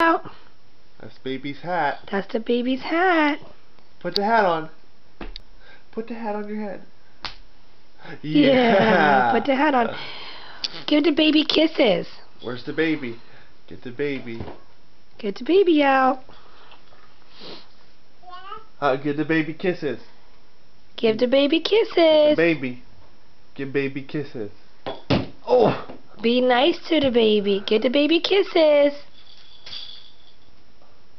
out. That's baby's hat. That's the baby's hat. Put the hat on. Put the hat on your head. Yeah. Put the hat on. Give the baby kisses. Where's the baby? Get the baby. Get the baby out. Give the baby kisses. Give the baby kisses. The baby. Give baby kisses. Oh! Be nice to the baby. Get the baby kisses.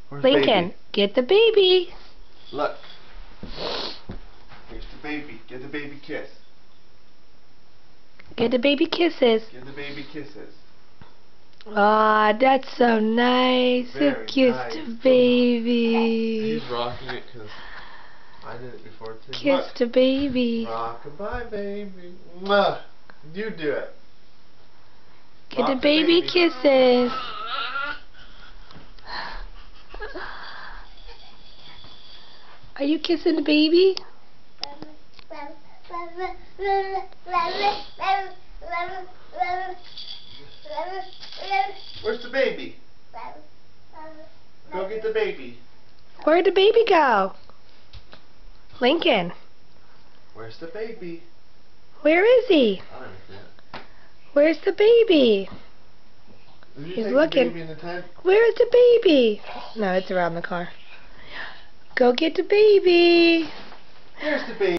Where's Lincoln, baby? get the baby. Look. Here's the baby. Give the baby kiss. Get the baby kisses. Give the baby kisses. Aw, that's so nice. Very Kiss nice. the baby. He's rocking it because I did it before too. Kiss the baby. Rock-a-bye, baby. Mwah. You do it. Get Rock the the baby baby. kisses. Are you kissing the baby? Where's the baby? Go get the baby. Where'd the baby go? Lincoln, Where's the baby? where is he? I don't know. Where's the baby? Did you He's take looking. the baby in the tent? Where's the baby? No, it's around the car. Go get the baby. There's the baby.